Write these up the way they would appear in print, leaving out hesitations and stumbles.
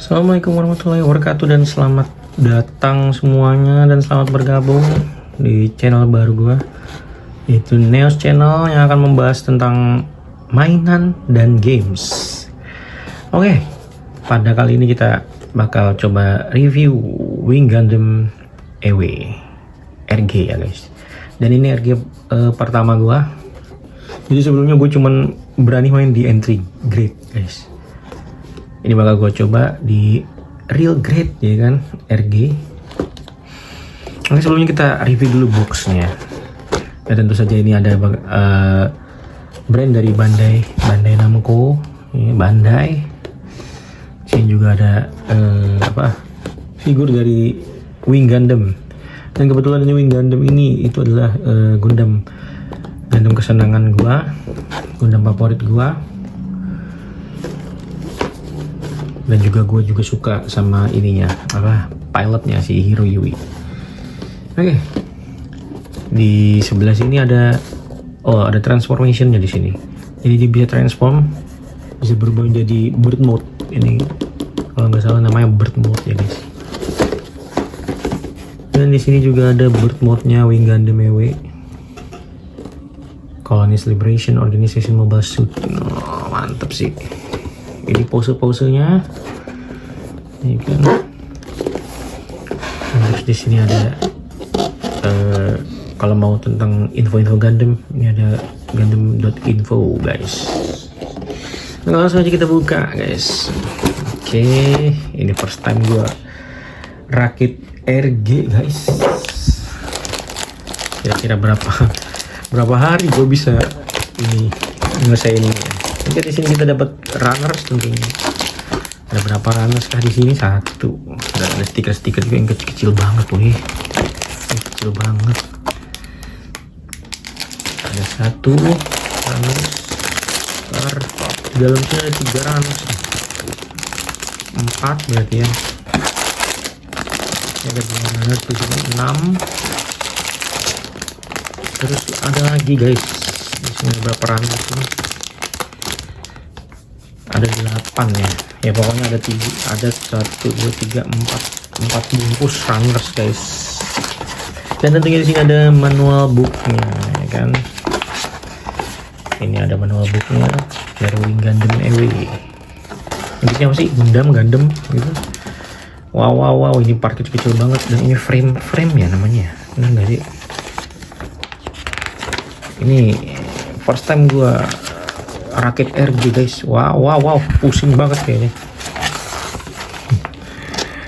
Assalamualaikum warahmatullahi wabarakatuh dan selamat datang semuanya dan selamat bergabung di channel baru gua, yaitu Neos Channel yang akan membahas tentang mainan dan games. Oke, pada kali ini kita bakal coba review Wing Gundam EW RG ya guys. Dan ini RG pertama gua. Jadi sebelumnya gue cuman berani main di entry grade guys. Ini bakal gue coba di real grade ya kan, RG. Oke, sebelumnya kita review dulu boxnya. Ya tentu saja ini ada brand dari Bandai Namco, ini Bandai. Sini juga ada figur dari Wing Gundam. Dan kebetulan ini Wing Gundam ini itu adalah Gundam kesenangan gua, Gundam favorit gua. Dan juga gue juga suka sama ininya, pilotnya si Hiro Yui. Oke, di sebelah sini ada transformationnya di sini. Jadi dia bisa transform, bisa berubah menjadi bird mode. Ini kalau nggak salah namanya bird mode ya guys. Dan di sini juga ada bird mode-nya Wing Gundam EW, Colonies Liberation Organization Mobile Suit. Oh, mantep sih. Ini pose-posenya, ini kan. Terus di sini ada kalau mau tentang info-info Gundam, ini ada gundam.info guys. Nah, langsung aja kita buka guys. Oke, ini first time gua rakit RG guys. Kira-kira berapa hari gue bisa ini nyelesain ini. Oke, di sini kita dapat runners tentunya. Ada berapa runners kah di sini? Satu. Dan ada stiker-stiker juga yang kecil-kecil banget, wih. Kecil banget. Ada satu runners. Di dalam sini ada 3 runners. 4 berarti ya. Ada 2 runners di sini 6. Terus ada lagi guys. Di sini ada berapa runners ini? Ada 8 ya. Ya pokoknya ada 1, 2, 3, 4 bungkus runners guys. Dan tentunya di sini ada manual booknya ya kan. Ini ada manual booknya dari Wing Gundam EW. Intinya apa sih? Gundam gitu. Wow, ini part kecil banget. Dan ini frame ya namanya. Ini enggak sih? Ini first time gua rakit RG guys. Wow, pusing banget kayaknya.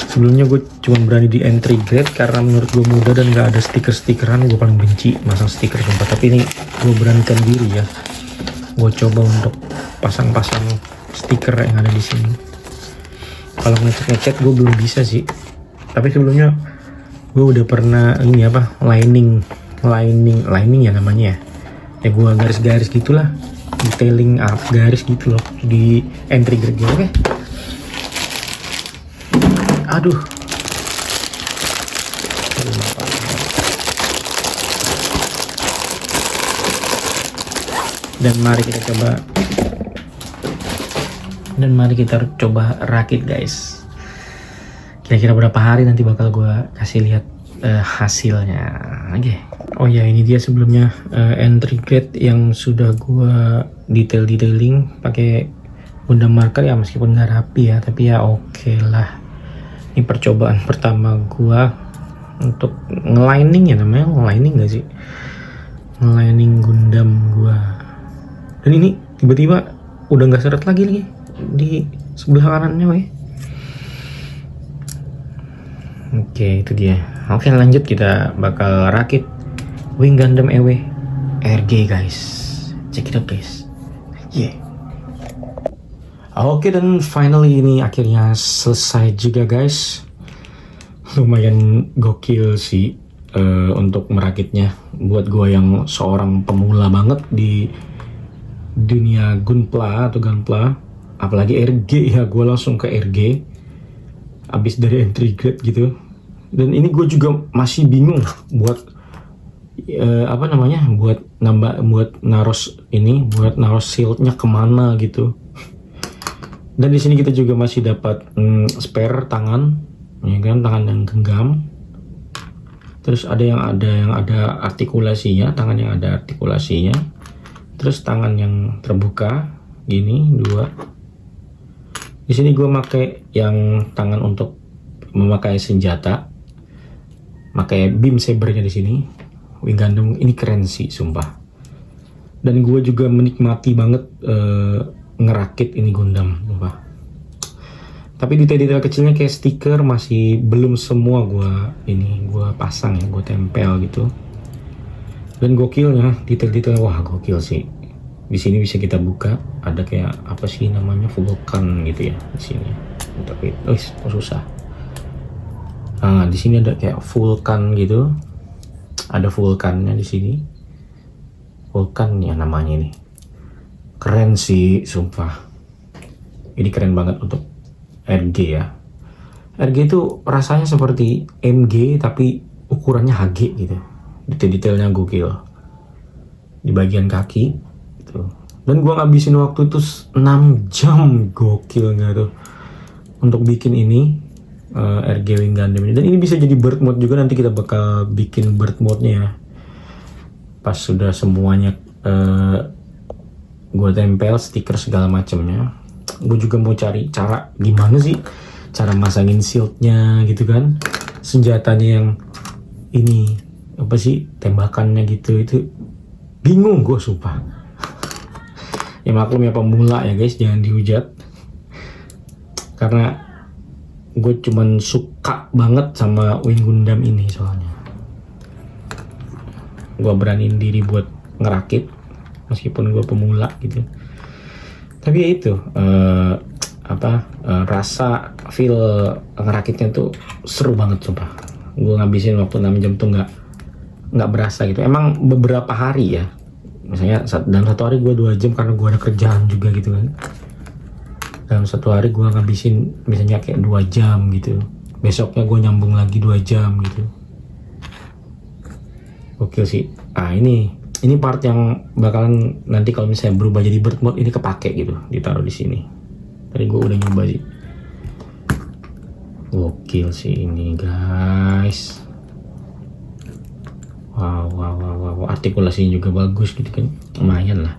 Sebelumnya gue cuma berani di entry grade karena menurut gue mudah dan gak ada stiker-stikeran. Gue paling benci masang stiker sumpah. Tapi ini gue beranikan diri ya. Gue coba untuk pasang-pasang stiker yang ada di sini. Kalau ngecat gue belum bisa sih. Tapi sebelumnya gue udah pernah ini lining ya namanya ya. Ya gue garis-garis gitulah. Detailing garis gitu loh di entry grade. Oke. Aduh. Dan mari kita coba rakit guys. Kira-kira berapa hari nanti bakal gua kasih lihat hasilnya. Oke. Oh ya, ini dia sebelumnya entry grade yang sudah gua detailing pakai Gundam marker ya, meskipun nggak rapi ya, tapi ya oke lah. Ini percobaan pertama gua untuk ngelining ya namanya, ngelining nggak sih? Ngelining Gundam gua. Dan ini tiba-tiba udah nggak seret lagi di sebelah kanannya, weh. Oke, itu dia. Oke, lanjut kita bakal rakit Wing Gundam EW RG guys. Check it out guys. Yeah. Oke, dan finally ini akhirnya selesai juga guys. Lumayan gokil sih untuk merakitnya. Buat gue yang seorang pemula banget di dunia Gunpla atau Gunpla, apalagi RG ya, gue langsung ke RG abis dari entry grade gitu. Dan ini gue juga masih bingung buat buat naros shieldnya kemana gitu. Dan di sini kita juga masih dapat spare tangan, ya kan, tangan yang genggam. Terus ada yang ada artikulasinya, tangan yang ada artikulasinya. Terus tangan yang terbuka, gini 2. Di sini gue pakai yang tangan untuk memakai senjata, pakai beam sabernya di sini. Wing Gundam ini keren sih, sumpah. Dan gue juga menikmati banget ngerakit ini Gundam, sumpah. Tapi detail-detail kecilnya kayak stiker masih belum semua gue pasang ya, gue tempel gitu. Dan gokilnya detail-detail, wah gokil sih. Di sini bisa kita buka, ada kayak apa sih namanya, Vulcan gitu ya di sini. Tapi susah. Nah, di sini ada kayak Vulcan gitu. Ada Vulcannya di sini. Vulcan ya namanya ini. Keren sih, sumpah. Ini keren banget untuk RG ya. RG itu rasanya seperti MG tapi ukurannya HG gitu. Detail-detailnya gokil. Di bagian kaki gitu. Dan gua ngabisin waktu itu 6 jam, gokil nggak tuh, untuk bikin ini RG Wing Gundam ini. Dan ini bisa jadi bird mode juga, nanti kita bakal bikin bird mode-nya ya. Pas sudah semuanya gue tempel stiker segala macamnya. Gue juga mau cari cara gimana sih cara masangin shieldnya gitu kan, senjatanya yang ini apa sih tembakannya gitu, itu bingung gue sumpah. Ya maklum ya, pemula ya guys, jangan dihujat, karena gue cuman suka banget sama Wing Gundam ini. Soalnya gue beraniin diri buat ngerakit meskipun gue pemula gitu. Tapi ya itu rasa feel ngerakitnya tuh seru banget sumpah. Gue ngabisin waktu 6 jam tuh nggak berasa gitu. Emang beberapa hari ya, misalnya dalam satu hari gue 2 jam karena gue ada kerjaan juga gitu kan. Dalam satu hari gue ngabisin misalnya kayak 2 jam gitu, besoknya gue nyambung lagi 2 jam gitu. Oke sih. Ah ini part yang bakalan nanti kalau misalnya berubah jadi bird mode ini kepake gitu, ditaruh di sini. Tadi gue udah nyoba sih. Gokil sih ini guys. Wow. Artikulasinya juga bagus gitu kan. Lumayan lah.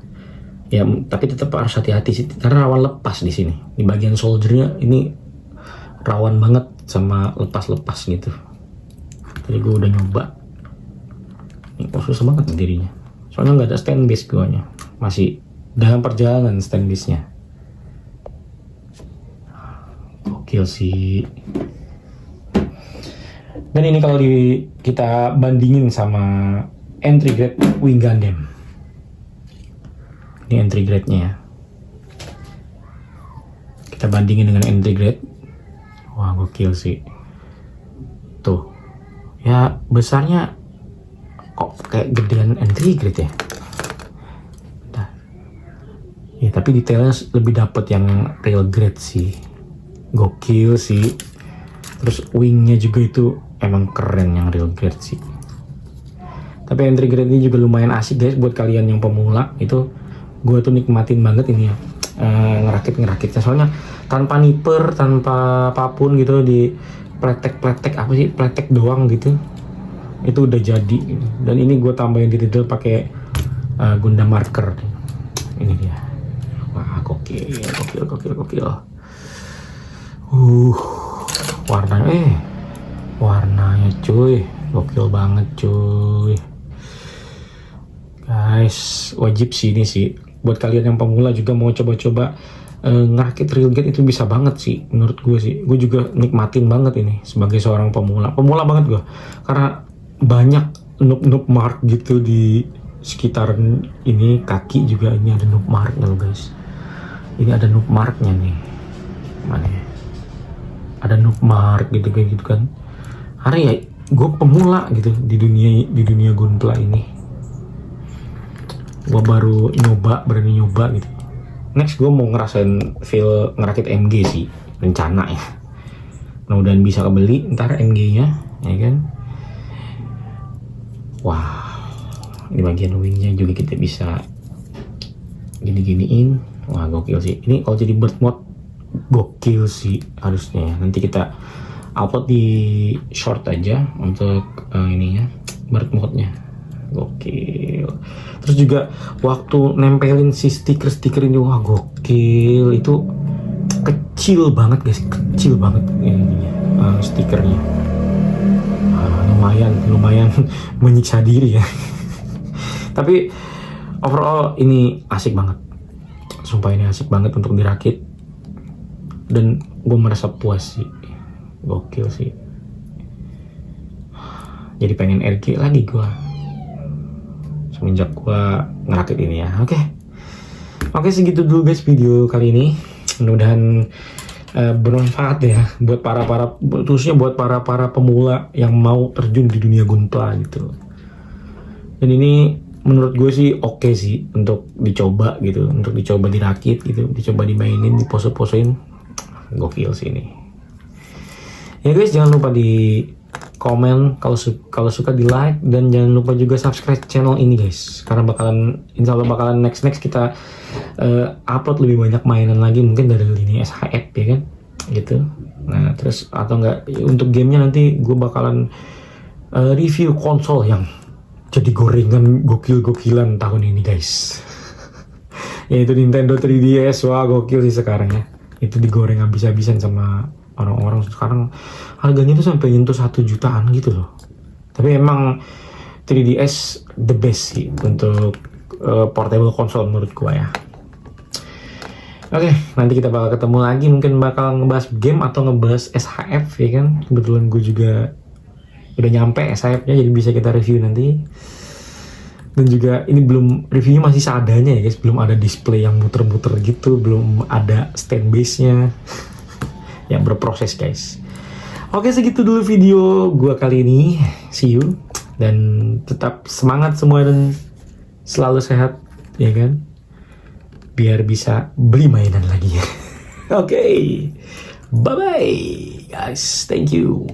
Ya, tapi tetap harus hati-hati sih karena rawan lepas di sini. Di bagian soldiernya ini rawan banget sama lepas-lepas gitu. Tadi gue udah nyoba. Ini susah banget dirinya. Soalnya nggak ada stand base guanya. Masih dalam perjalanan stand base-nya. Gokil sih. Dan ini kalau kita bandingin sama entry grade Wing Gundam. Ini entry grade-nya ya. Kita bandingin dengan entry grade. Wah, gokil sih. Tuh. Ya, besarnya kok kayak gedean entry grade ya. Nah. Ya, tapi detailnya lebih dapet yang real grade sih. Gokil sih. Terus wingnya juga itu emang keren yang real grade sih. Tapi entry grade ini juga lumayan asik guys buat kalian yang pemula. Itu gue tuh nikmatin banget ini ya, ngerakitnya. Soalnya tanpa niper, tanpa apapun gitu, di pletek apa sih, pletek doang gitu, itu udah jadi. Dan ini gue tambahin detail pakai Gundam marker. Ini dia. Wah, gokil. Warnanya cuy, gokil banget cuy. Guys, wajib sih ini sih. Buat kalian yang pemula juga mau coba-coba ngerakit real grade itu bisa banget sih menurut gue sih. Gue juga nikmatin banget ini sebagai seorang pemula banget gue, karena banyak noob mark gitu di sekitar ini. Kaki juga ini ada noob marknya loh guys. Ini ada noob marknya nih, mana ya, ada noob mark gitu kayak gitu kan. Karena ya gue pemula gitu di dunia Gunpla ini. Gue baru berani nyoba gitu. Next gue mau ngerasain feel ngerakit MG sih, rencana ya. Mudah-mudahan bisa kebeli ntar MG-nya, ya kan. Wah, di bagian wingnya juga kita bisa gini-giniin. Wah, gokil sih. Ini kalau jadi bird mode gokil sih harusnya. Nanti kita upload di short aja untuk ininya, bird mode-nya. Gokil. Terus juga waktu nempelin si stiker ini, wah gokil. Itu kecil banget guys, kecil banget ininya, stikernya. Lumayan menyiksa diri ya. Tapi overall ini asik banget. Sumpah ini asik banget untuk dirakit. Dan gue merasa puas sih. Gokil sih. Jadi pengen RG lagi gue semenjak gue ngerakit ini ya. Oke, segitu dulu guys video kali ini. Mudah-mudahan bermanfaat ya buat khususnya buat para pemula yang mau terjun di dunia gunpla gitu. Dan ini menurut gue sih oke sih untuk dicoba gitu, untuk dicoba dirakit gitu, dicoba dimainin, dipose-posein. Gokil sih ini. Ya guys, jangan lupa di komen kalau suka, di like, dan jangan lupa juga subscribe channel ini guys, karena insya Allah bakalan next kita upload lebih banyak mainan lagi, mungkin dari lini SHF ya kan gitu. Nah terus atau enggak untuk gamenya nanti gue bakalan review konsol yang jadi gorengan gokil-gokilan tahun ini guys. Yaitu Nintendo 3DS. Wah gokil sih sekarang ya, itu digoreng habis-habisan sama orang-orang. Sekarang harganya tuh sampai nyentuh 1 jutaan gitu loh. Tapi emang 3DS the best sih untuk portable console menurut gua ya. Oke, nanti kita bakal ketemu lagi, mungkin bakal ngebahas game atau ngebahas SHF ya kan. Kebetulan gue juga udah nyampe SHF-nya, jadi bisa kita review nanti. Dan juga ini belum, reviewnya masih seadanya ya guys, belum ada display yang muter-muter gitu, belum ada stand base-nya. Yang berproses guys. Oke, segitu dulu video gua kali ini. See you, dan tetap semangat semua dan selalu sehat ya kan, biar bisa beli mainan lagi ya. Oke, bye bye guys, thank you.